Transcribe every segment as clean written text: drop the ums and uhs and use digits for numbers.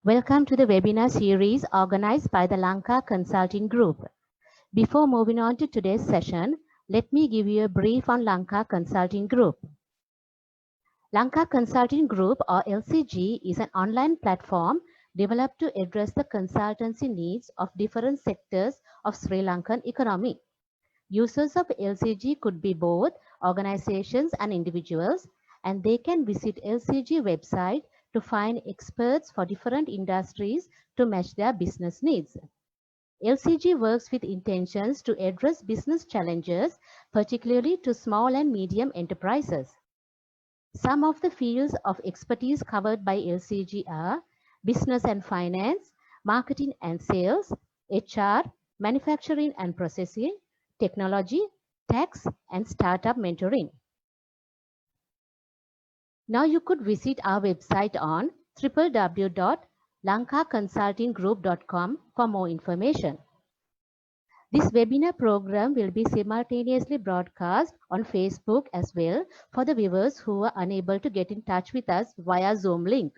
Welcome to the webinar series organized by the Lanka Consulting Group. Before moving on to today's session, let me give you a brief on Lanka Consulting Group. Lanka Consulting Group, or LCG, is an online platform developed to address the consultancy needs of different sectors of Sri Lankan economy. Users of LCG could be both organizations and individuals, and they can visit LCG website to find experts for different industries to match their business needs. LCG works with intentions to address business challenges, particularly to small and medium enterprises. Some of the fields of expertise covered by LCG are business and finance, marketing and sales, HR, manufacturing and processing, technology, tax, and startup mentoring. Now you could visit our website on www.lankaconsultinggroup.com for more information. This webinar program will be simultaneously broadcast on Facebook as well for the viewers who are unable to get in touch with us via Zoom link.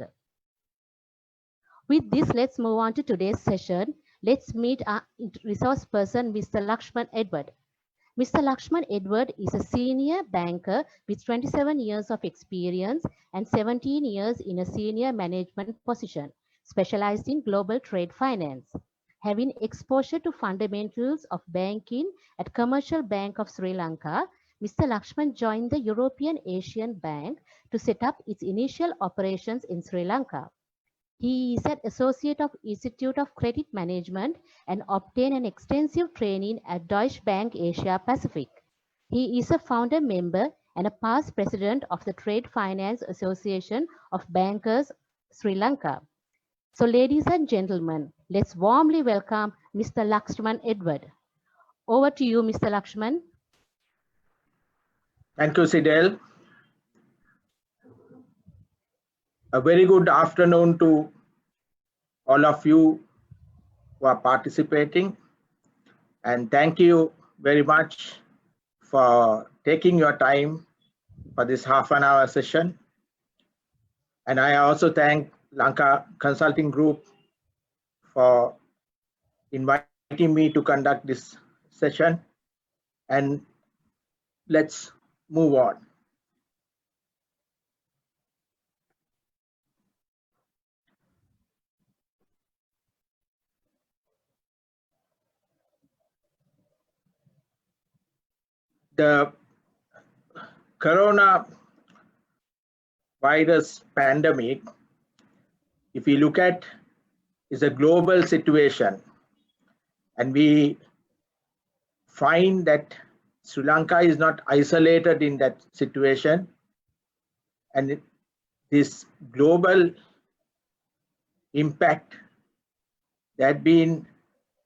With this, let's move on to today's session. Let's meet our resource person, Mr. Lakshman Edward. Mr. Lakshman Edward is a senior banker with 27 years of experience and 17 years in a senior management position, specialized in global trade finance. Having exposure to fundamentals of banking at Commercial Bank of Sri Lanka, Mr. Lakshman joined the European Asian Bank to set up its initial operations in Sri Lanka. He is an associate of Institute of Credit Management and obtained an extensive training at Deutsche Bank Asia Pacific. He is a founder member and a past president of the Trade Finance Association of Bankers Sri Lanka. So ladies and gentlemen, let's warmly welcome Mr. Lakshman Edward. Over to you, Mr. Lakshman. Thank you, Sidel. A very good afternoon to all of you who are participating, and thank you very much for taking your time for this half-an-hour session. And I also thank Lanka Consulting Group for inviting me to conduct this session, and let's move on. The coronavirus pandemic, if we look at, is a global situation, and we find that Sri Lanka is not isolated in that situation, and this global impact that been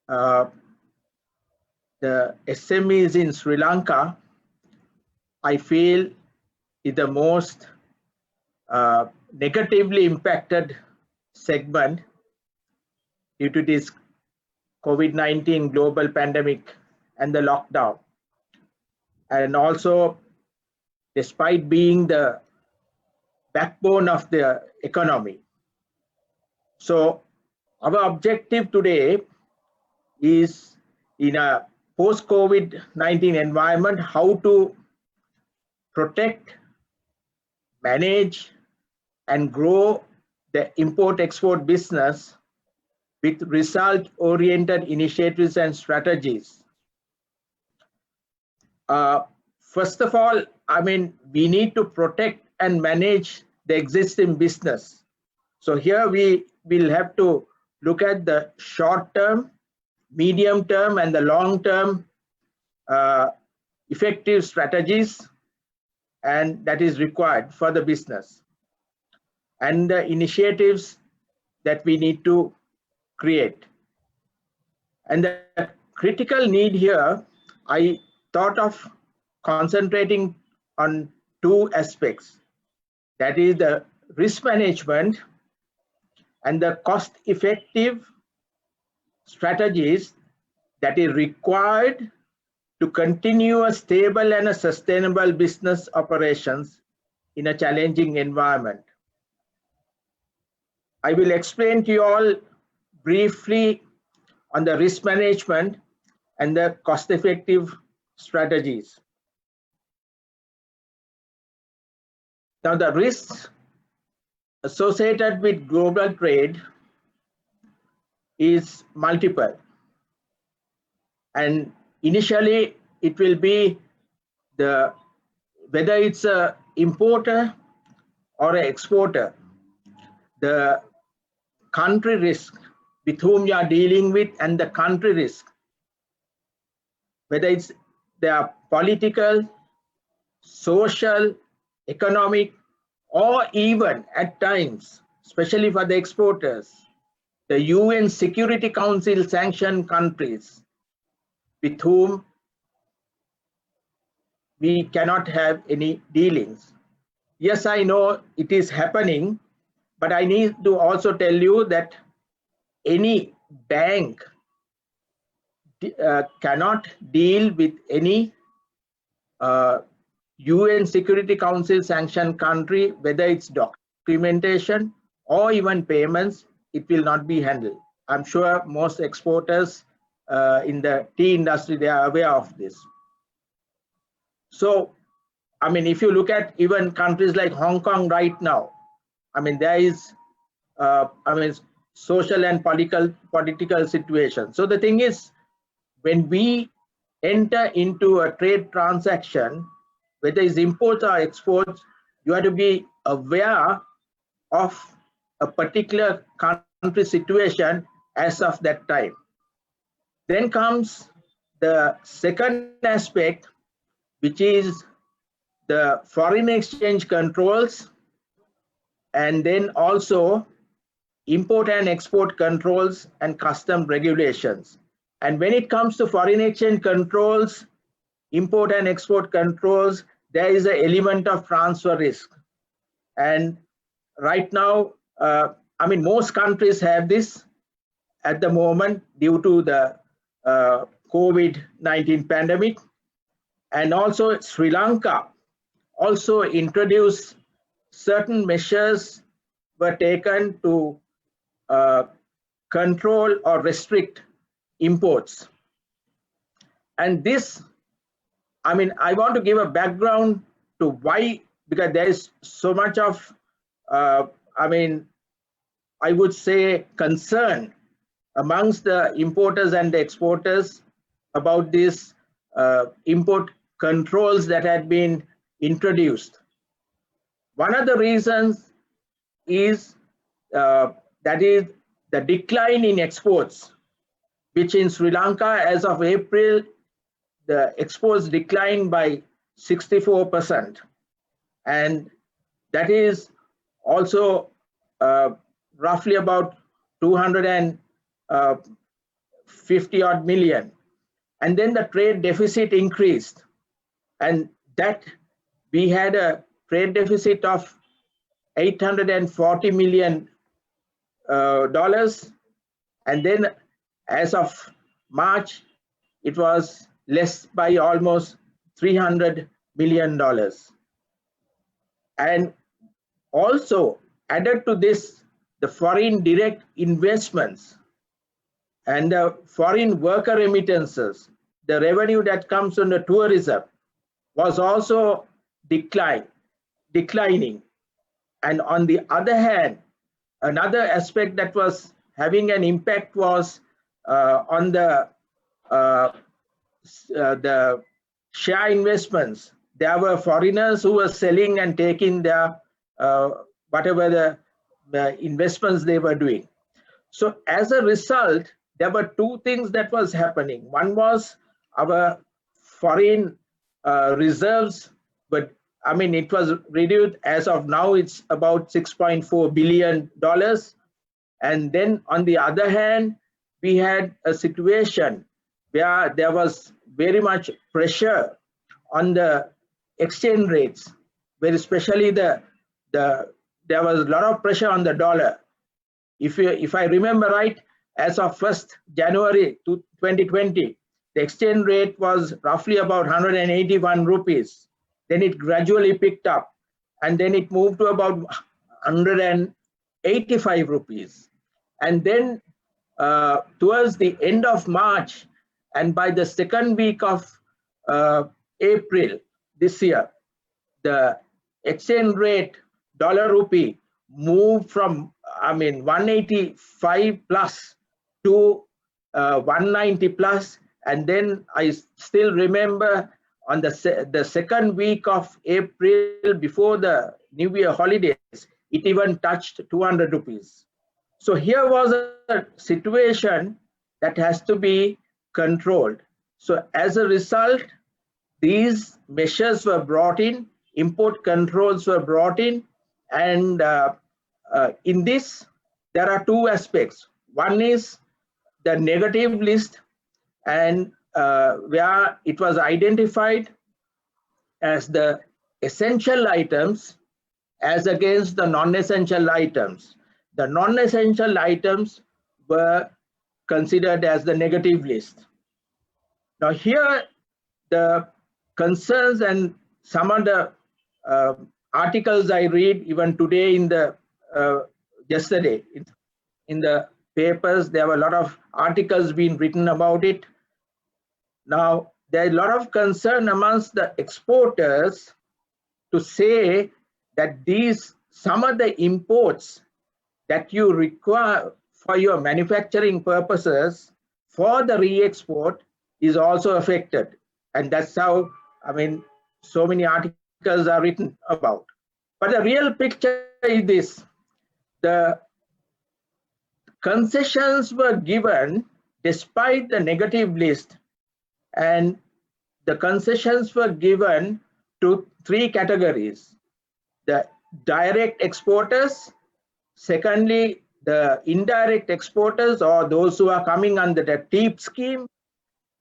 the SMEs in Sri Lanka, I feel, is the most negatively impacted segment due to this COVID-19 global pandemic and the lockdown. And also, despite being the backbone of the economy. So our objective today is, in a post-COVID-19 environment, how to protect, manage, and grow the import-export business with result-oriented initiatives and strategies. First of all, we need to protect and manage the existing business. So here we will have to look at the short-term, medium-term, and the long-term effective strategies, and that is required for the business, and the initiatives that we need to create. And the critical need here, I thought of concentrating on two aspects. That is the risk management and the cost-effective strategies that is required to continue a stable and a sustainable business operations in a challenging environment. I will explain to you all briefly on the risk management and the cost-effective strategies. Now, the risks associated with global trade is multiple. And initially, it will be whether it's an importer or an exporter, the country risk with whom you are dealing with, and the country risk, whether it's their political, social, economic, or even at times, especially for the exporters, the UN Security Council sanctioned countries with whom we cannot have any dealings. Yes, I know it is happening, but I need to also tell you that any bank cannot deal with any UN Security Council sanctioned country, whether it's documentation or even payments, it will not be handled. I'm sure most exporters in the tea industry, they are aware of this. So, I mean, if you look at even countries like Hong Kong right now, I mean, there is, social and political situation. So the thing is, when we enter into a trade transaction, whether it's imports or exports, you have to be aware of a particular country situation as of that time. Then comes the second aspect, which is the foreign exchange controls, and then also import and export controls and custom regulations. And when it comes to foreign exchange controls, import and export controls, there is an element of transfer risk. And right now, I mean, most countries have this at the moment due to the COVID-19 pandemic. And also Sri Lanka also introduced certain measures were taken to control or restrict imports. And this, I mean, I want to give a background to why, because there is so much of, I mean, I would say concern amongst the importers and the exporters about these import controls that had been introduced. One of the reasons is that is the decline in exports, which in Sri Lanka as of April, the exports declined by 64%. And that is also roughly about 250 odd million. And then the trade deficit increased, and that we had a trade deficit of $840 million. And then as of March, it was less by almost $300 million. And also added to this, the foreign direct investments and the foreign worker remittances, the revenue that comes from the tourism was also declining. And on the other hand, another aspect that was having an impact was on the share investments. There were foreigners who were selling and taking their whatever the investments they were doing. So as a result, there were two things that was happening. One was our foreign reserves, but I mean, it was reduced. As of now, it's about $6.4 billion. And then on the other hand, we had a situation where there was very much pressure on the exchange rates, where especially there was a lot of pressure on the dollar. If I remember right, as of 1st January 2020, the exchange rate was roughly about 181 rupees. Then it gradually picked up, and then it moved to about 100 85 rupees. And then towards the end of March and by the second week of April this year, the exchange rate dollar rupee moved from 185 plus to 190 plus, and then I still remember on the second week of April before the New Year holidays, it even touched 200 rupees. So here was a situation that has to be controlled. So as a result, these measures were brought in, import controls were brought in, and in this, there are two aspects. One is the negative list, and where it was identified as the essential items as against the non-essential items. The non-essential items were considered as the negative list. Now here, the concerns and some of the articles I read even today in the yesterday in the papers, there were a lot of articles being written about it. Now there is a lot of concern amongst the exporters to say that some of the imports that you require for your manufacturing purposes for the re-export is also affected, and that's how so many articles are written about. But the real picture is this: the concessions were given despite the negative list, and the concessions were given to three categories: the direct exporters, secondly the indirect exporters or those who are coming under the TEEP scheme,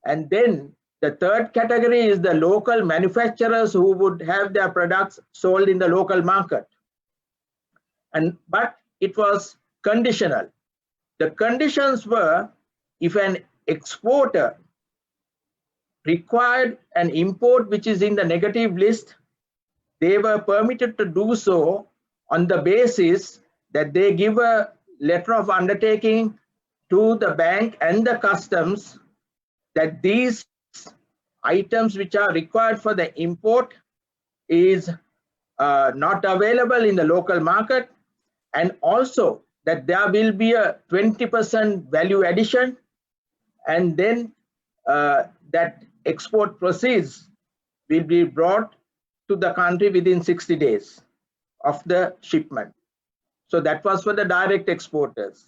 and then the third category is the local manufacturers who would have their products sold in the local market. But it was conditional. The conditions were, if an exporter required an import which is in the negative list, they were permitted to do so on the basis that they give a letter of undertaking to the bank and the customs that these items which are required for the import is not available in the local market, and also that there will be a 20% value addition, and then that export proceeds will be brought to the country within 60 days of the shipment. So that was for the direct exporters.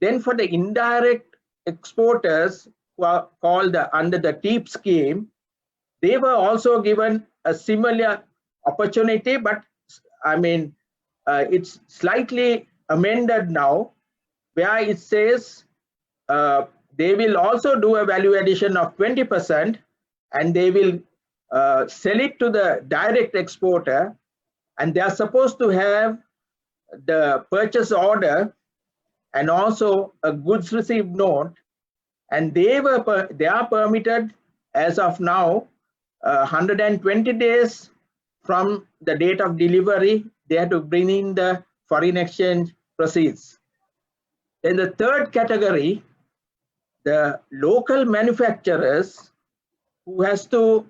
Then for the indirect exporters who are called under the TEEP scheme, they were also given a similar opportunity, but it's slightly amended now, where it says they will also do a value addition of 20%, and they will sell it to the direct exporter, and they are supposed to have the purchase order and also a goods received note, and they are permitted as of now 120 days from the date of delivery. They have to bring in the foreign exchange proceeds. Then the third category, the local manufacturers who has to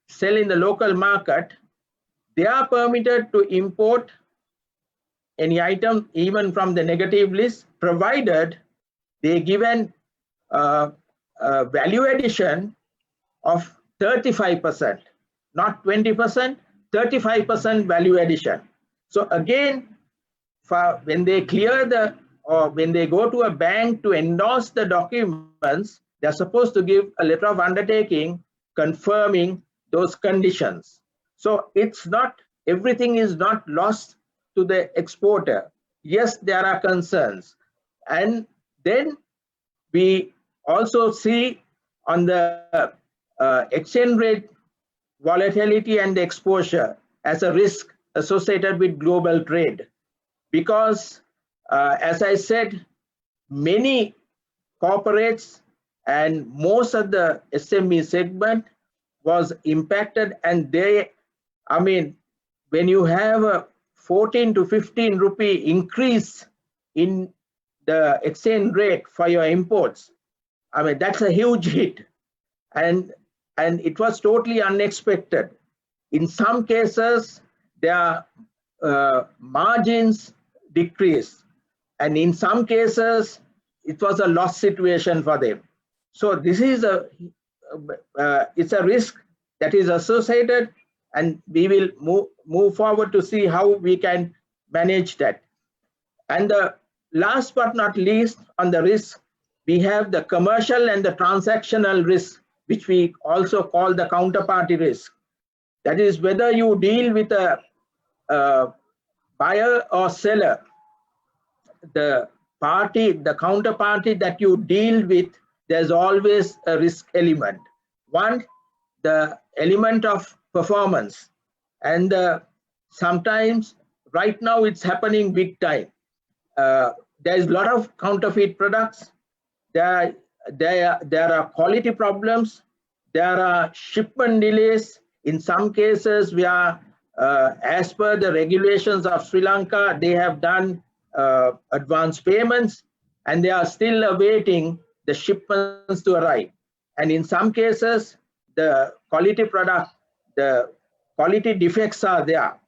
sell in the local market, they are permitted to import any item even from the negative list, provided they given value addition of 35%, not 20%, 35% value addition. So again, when they clear or when they go to a bank to endorse the documents, they're supposed to give a letter of undertaking confirming those conditions. So it's not, everything is not lost to the exporter. Yes, there are concerns. And then we also see on the exchange rate volatility and exposure as a risk associated with global trade, because as I said, many corporates and most of the SME segment was impacted, and when you have a 14 to 15 rupee increase in the exchange rate for your imports, I mean, that's a huge hit. And it was totally unexpected. In some cases, their margins decreased. And in some cases, it was a loss situation for them. So this is it's a risk that is associated, and we will move forward to see how we can manage that. And the last but not least on the risk, we have the commercial and the transactional risk, which we also call the counterparty risk. That is whether you deal with a buyer or seller, the counterparty that you deal with, there's always a risk element. One, the element of performance. And sometimes, right now it's happening big time. There's a lot of counterfeit products. There are quality problems. There are shipment delays. In some cases, we are, as per the regulations of Sri Lanka, they have done advance payments, and they are still awaiting the shipments to arrive. And in some cases, the quality product, the quality defects are there.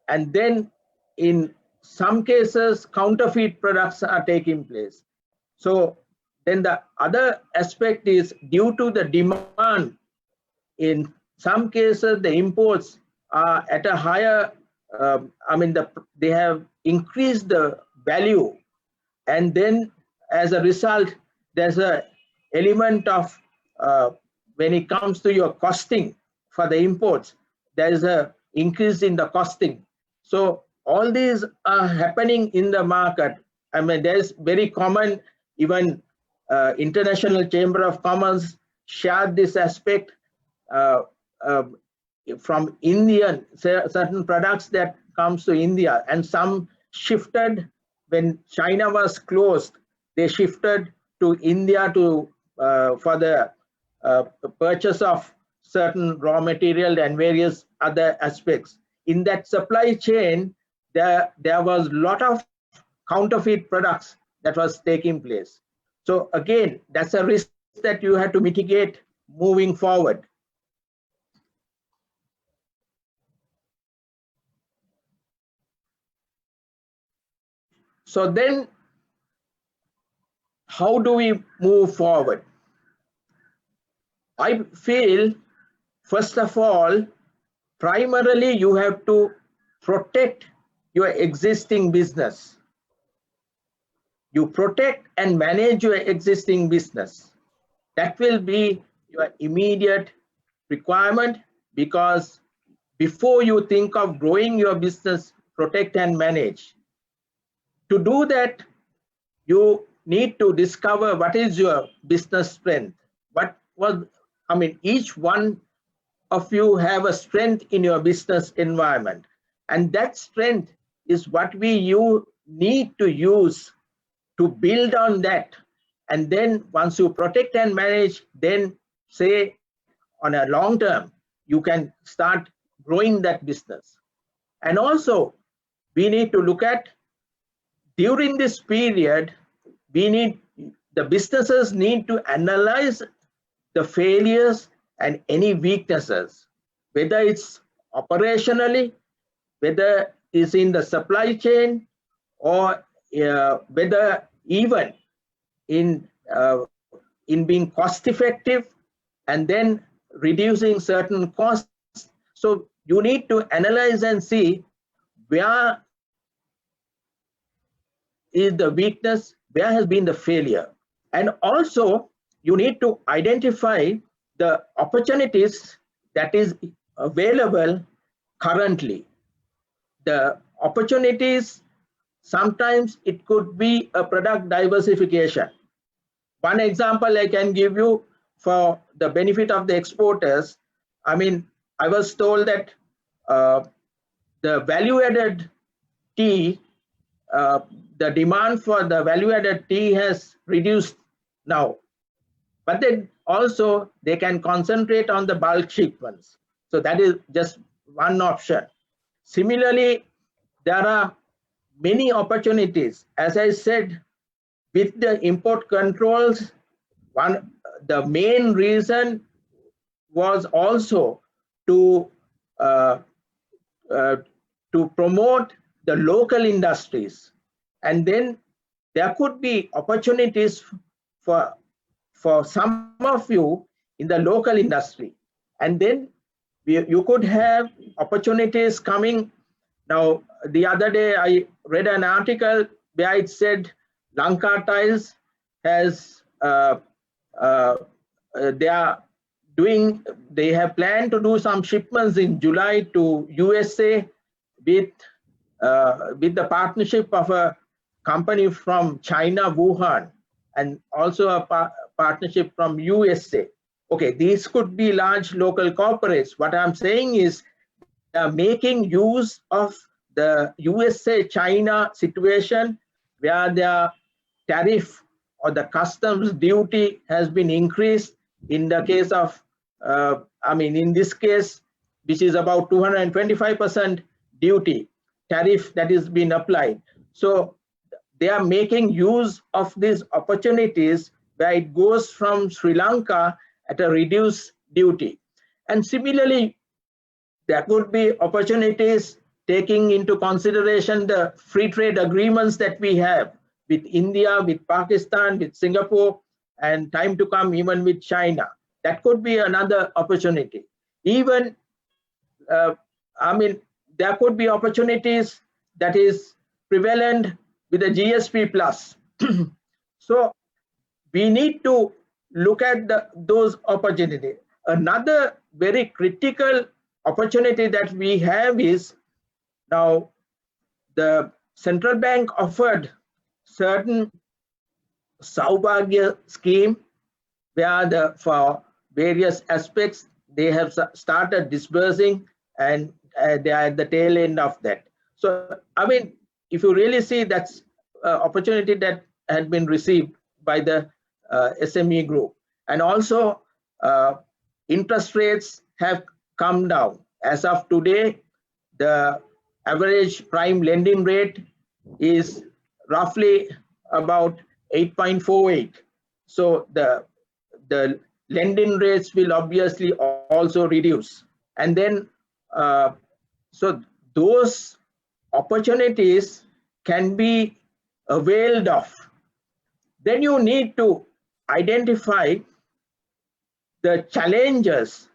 And then in some cases, counterfeit products are taking place. So then the other aspect is due to the demand. In some cases, the imports are at a higher, they have increased the value. And then as a result, there's an element of, when it comes to your costing for the imports, there's an increase in the costing. So all these are happening in the market. I mean, there's very common, even International Chamber of Commerce shared this aspect from Indian, certain products that comes to India, and some shifted when China was closed, they shifted to India to for the purchase of certain raw material and various other aspects. In that supply chain, there was a lot of counterfeit products that was taking place. So again, that's a risk that you have to mitigate moving forward. So then, how do we move forward? I feel, first of all, primarily you have to protect your existing business. You protect and manage your existing business. That will be your immediate requirement, because before you think of growing your business, protect and manage. To do that, you need to discover what is your business strength. Each one of you have a strength in your business environment, and that strength is what you need to use to build on that. And then once you protect and manage, then say on a long term, you can start growing that business. And also, we need to look at, during this period, the businesses need to analyze the failures and any weaknesses, whether it's operationally, whether it's in the supply chain, or whether even in being cost effective and then reducing certain costs. So you need to analyze and see where is the weakness, where has been the failure. And also you need to identify the opportunities that is available currently. The opportunities, sometimes it could be a product diversification. One example I can give you for the benefit of the exporters. I was told that the value-added tea, the demand for the value-added tea has reduced now. But then also they can concentrate on the bulk shipments. So that is just one option. Similarly, there are many opportunities. As I said, with the import controls, the main reason was also to promote the local industries, and then there could be opportunities for some of you in the local industry, and then you could have opportunities coming. Now, the other day I read an article where it said Lanka Tiles has they have planned to do some shipments in July to USA with the partnership of a company from China, Wuhan, and also a partnership from USA. Okay, these could be large local corporates. What I'm saying is they are making use of the USA-China situation where their tariff or the customs duty has been increased in the case of, in this case, which is about 225% duty tariff that is being applied. So they are making use of these opportunities where it goes from Sri Lanka at a reduced duty. And similarly, there could be opportunities taking into consideration the free trade agreements that we have with India, with Pakistan, with Singapore, and time to come even with China. That could be another opportunity. Even, there could be opportunities that is prevalent with the GSP plus. So we need to look at those opportunities. Another very critical opportunity that we have is, now the central bank offered certain Saubhagya scheme where for various aspects they have started disbursing, and they are at the tail end of that. So if you really see, that's an opportunity that had been received by the SME group. And also interest rates have come down. As of today, the average prime lending rate is roughly about 8.48. So the lending rates will obviously also reduce. And then, so those opportunities can be availed of. Then you need to identify the challenges.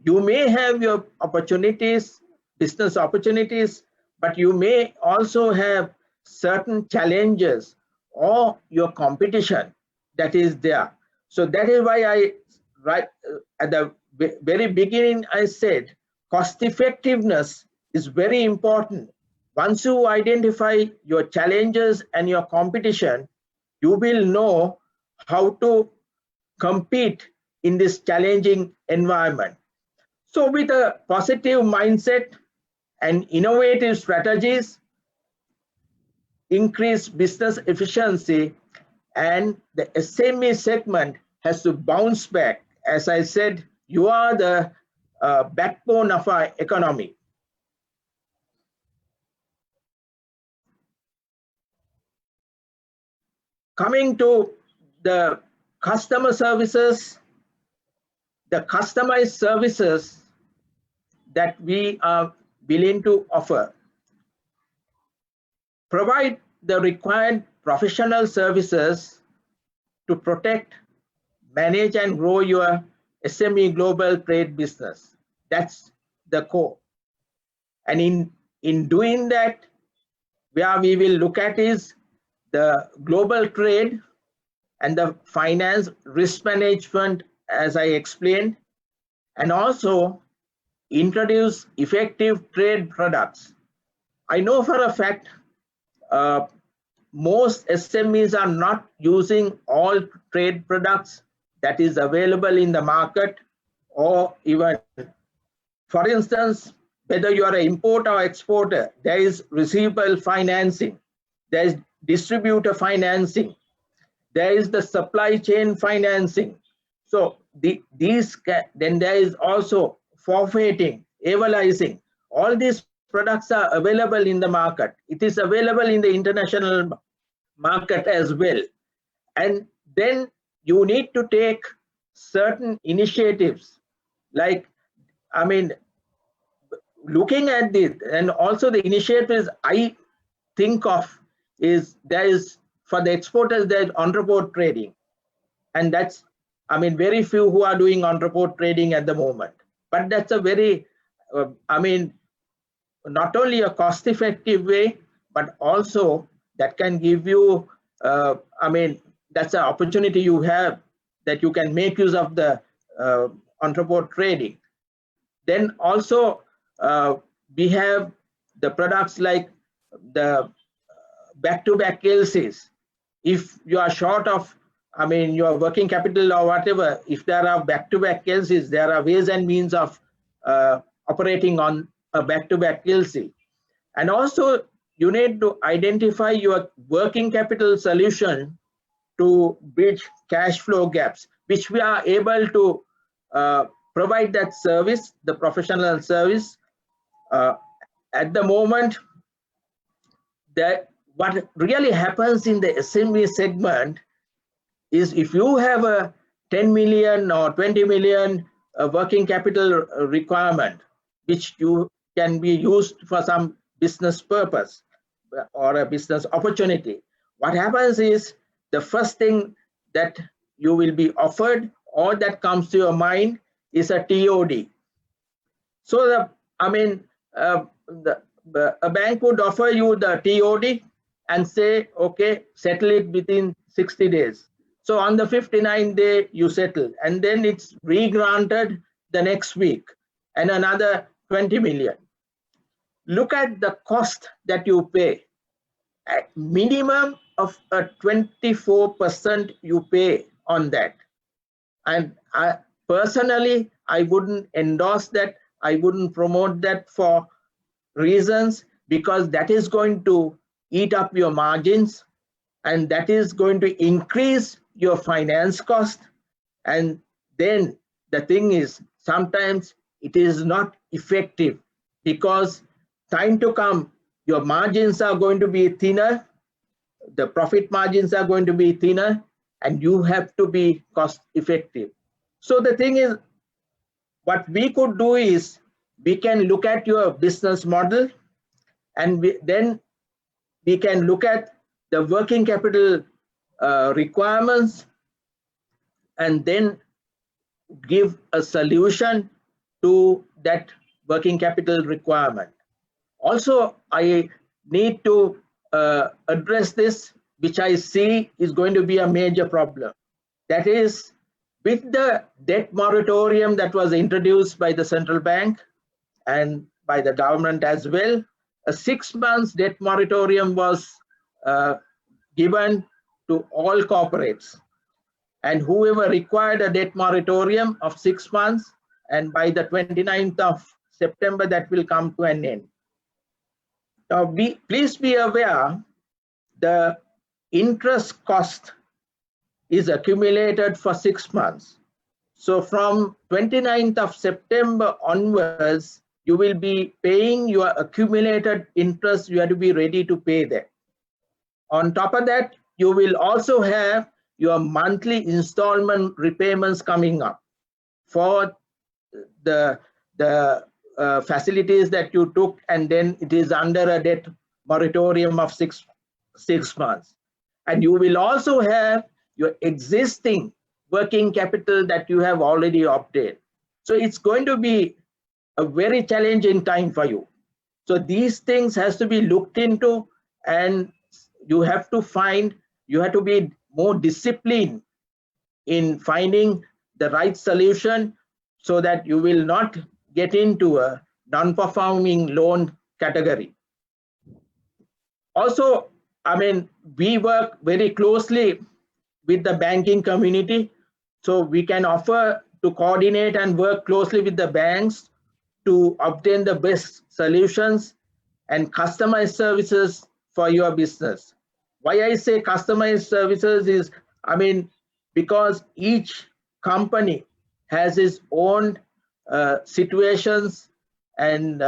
You may have your opportunities, business opportunities, but you may also have certain challenges or your competition that is there. So that is why at the very beginning I said cost effectiveness is very important. Once you identify your challenges and your competition, you will know how to compete in this challenging environment. So with a positive mindset and innovative strategies, increase business efficiency, and the SME segment has to bounce back. As I said, you are the backbone of our economy. Coming to the customer services, the customized services that we are willing to offer. Provide the required professional services to protect, manage, and grow your SME global trade business. That's the core. And in doing that, where we will look at is the global trade and the finance risk management, as I explained, and also introduce effective trade products. I know for a fact most SMEs are not using all trade products that is available in the market, or even, for instance, whether you are an importer or exporter, there is receivable financing, there is distributor financing, there is the supply chain financing. So then there is also forfeiting, equalizing. All these products are available in the market. It is available in the international market as well. And then you need to take certain initiatives, like, I mean, looking at this, and also the initiatives I think of is, there is, for the exporters, there's on-report trading. And that's, I mean, very few who are doing on-report trading at the moment. But that's a very, I mean, not only a cost-effective way, but also that can give you, I mean, that's an opportunity you have, that you can make use of the on-report trading. Then also we have the products like the back-to-back LCs. If you are short of, I mean, your working capital or whatever, if there are back-to-back LCs, there are ways and means of operating on a back-to-back LC. And also you need to identify your working capital solution to bridge cash flow gaps, which we are able to provide that service, the professional service. At the moment, that what really happens in the SME segment is, if you have a 10 million or 20 million working capital requirement, which you can be used for some business purpose or a business opportunity, what happens is, the first thing that you will be offered or that comes to your mind is a TOD. So I mean, a bank would offer you the TOD and say, okay, settle it within 60 days. So on the 59th day, you settle, and then it's re-granted the next week, and another 20 million. Look at the cost that you pay. At minimum of a 24% you pay on that. And personally, I wouldn't endorse that. I wouldn't promote that for reasons, because that is going to eat up your margins, and that is going to increase your finance cost. And then the thing is, sometimes it is not effective, because time to come, your margins are going to be thinner, the profit margins are going to be thinner, and you have to be cost effective. So the thing is, what we could do is, we can look at your business model, and then we can look at the working capital requirements, and then give a solution to that working capital requirement. Also, I need to address this, which I see is going to be a major problem. That is, with the debt moratorium that was introduced by the central bank and by the government as well, a 6 months debt moratorium was given to all corporates. And whoever required a debt moratorium of 6 months, and by the 29th of September, that will come to an end. Now, please be aware, the interest cost is accumulated for 6 months. So from 29th of September onwards, you will be paying your accumulated interest. You have to be ready to pay that. On top of that, you will also have your monthly installment repayments coming up for the facilities that you took, and then it is under a debt moratorium of six months. And you will also have your existing working capital that you have already obtained. So it's going to be a very challenging time for you. So these things has to be looked into, and you have to be more disciplined in finding the right solution, so that you will not get into a non-performing loan category. Also, I mean, we work very closely with the banking community, so we can offer to coordinate and work closely with the banks to obtain the best solutions and customized services for your business. Why I say customized services is, I mean, because each company has its own situations and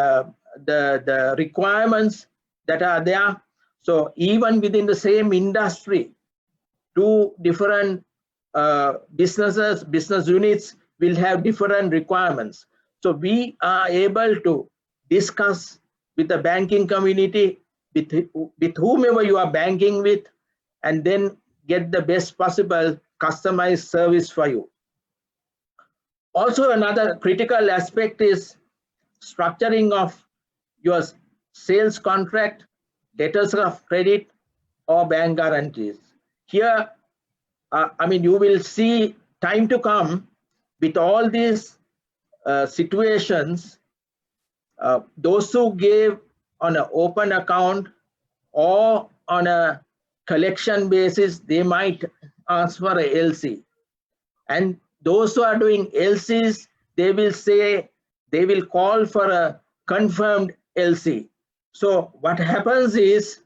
the requirements that are there. So even within the same industry, two different business units will have different requirements. So we are able to discuss with the banking community, with whomever you are banking with, and then get the best possible customized service for you. Also, another critical aspect is structuring of your sales contract, letters of credit, or bank guarantees. Here, I mean, you will see time to come with all these situations. Those who gave on an open account or on a collection basis, they might ask for a LC. And those who are doing LCs, they will say, they will call for a confirmed LC. So what happens is,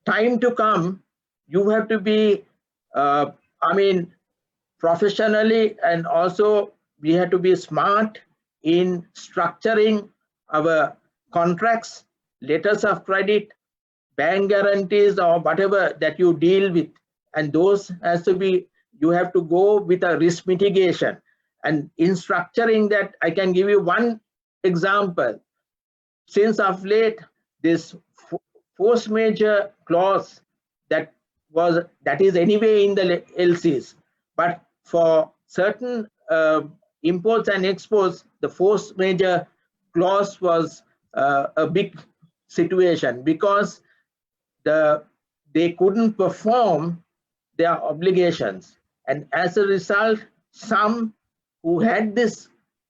time to come, you have to be, I mean, professionally, and also we have to be smart in structuring our contracts, letters of credit, bank guarantees, or whatever that you deal with. And those has to be, you have to go with a risk mitigation. And in structuring that, I can give you one example. Since of late, this force majeure clause that is anyway in the LCs, but for certain imports and exports, the force majeure clause was a big situation, because they couldn't perform their obligations, and as a result, some who had this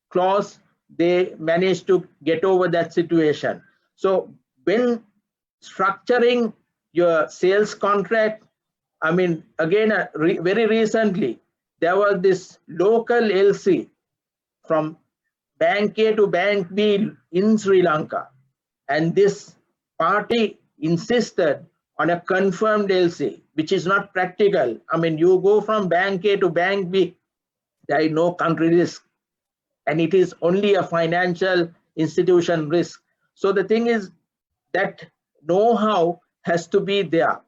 clause, they managed to get over that situation. So when structuring your sales contract, I mean, again, very recently, there was this local LC from Bank A to Bank B in Sri Lanka, and this party insisted on a confirmed LC, which is not practical. I mean, you go from Bank A to Bank B, there is no country risk, and it is only a financial institution risk. So the thing is that know-how has to be there.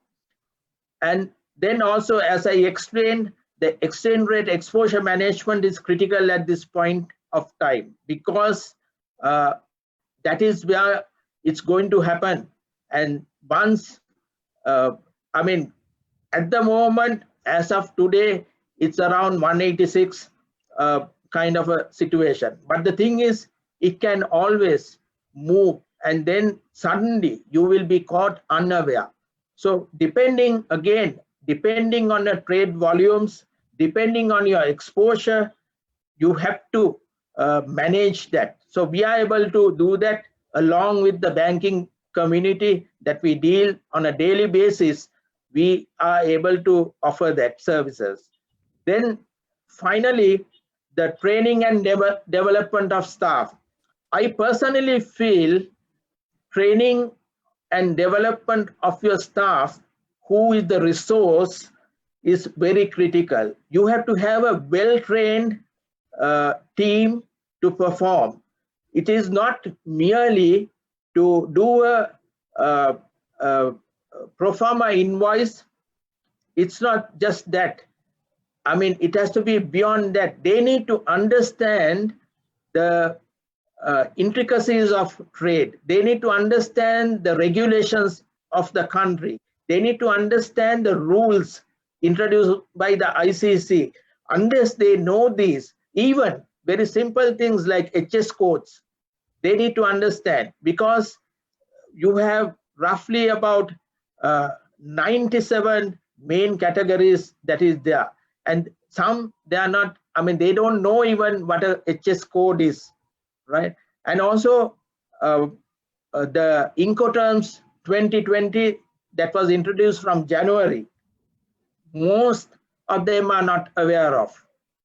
And then also, as I explained, the exchange rate exposure management is critical at this point of time, because that is where it's going to happen. And once, I mean, at the moment, as of today, it's around 186 kind of a situation. But the thing is, it can always move, and then suddenly you will be caught unaware. So depending on the trade volumes, depending on your exposure, you have to manage that. So we are able to do that along with the banking community that we deal on a daily basis. We are able to offer that services. Then finally, the training and development of staff. I personally feel training and development of your staff, who is the resource, is very critical. You have to have a well-trained team to perform. It is not merely to do a pro forma invoice. It's not just that. I mean, it has to be beyond that. They need to understand the intricacies of trade. They need to understand the regulations of the country. They need to understand the rules introduced by the ICC. Unless they know these, even very simple things like HS codes, they need to understand, because you have roughly about 97 main categories that is there. And some, they are not, I mean, they don't know even what a HS code is, right? And also the Incoterms 2020 that was introduced from January, most of them are not aware of.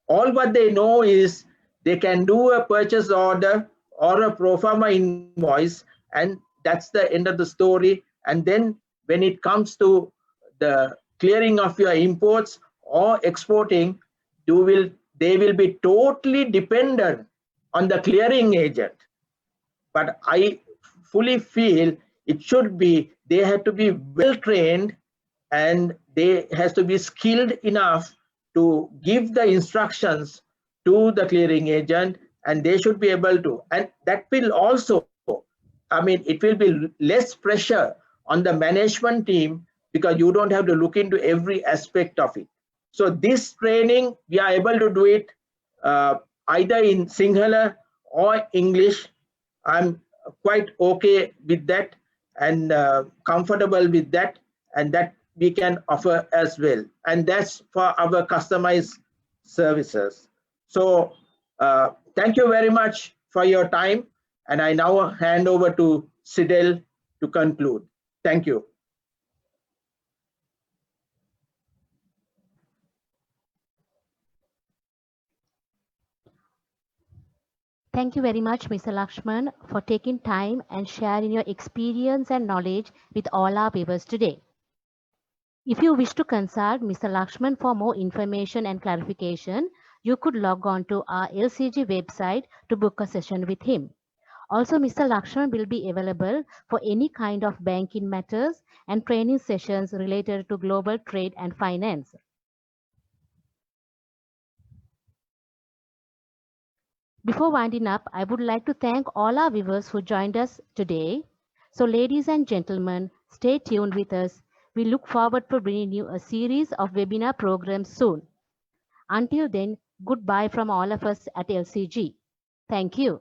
All what they know is they can do a purchase order or a pro forma invoice, and that's the end of the story. And then when it comes to the clearing of your imports or exporting, they will be totally dependent on the clearing agent. But I fully feel it should be, they have to be well trained and they has to be skilled enough to give the instructions to the clearing agent, and they should be able to, and that will also, I mean, it will be less pressure on the management team because you don't have to look into every aspect of it. So this training, we are able to do it either in Sinhala or English. I'm quite okay with that and comfortable with that, and that we can offer as well. And that's for our customized services. So thank you very much for your time. And I now hand over to Sidel to conclude. Thank you. Thank you very much, Mr. Lakshman, for taking time and sharing your experience and knowledge with all our viewers today. If you wish to consult Mr. Lakshman for more information and clarification, you could log on to our LCG website to book a session with him. Also, Mr. Lakshman will be available for any kind of banking matters and training sessions related to global trade and finance. Before winding up, I would like to thank all our viewers who joined us today. So ladies and gentlemen, stay tuned with us. We look forward to bringing you a series of webinar programs soon. Until then, goodbye from all of us at LCG. Thank you.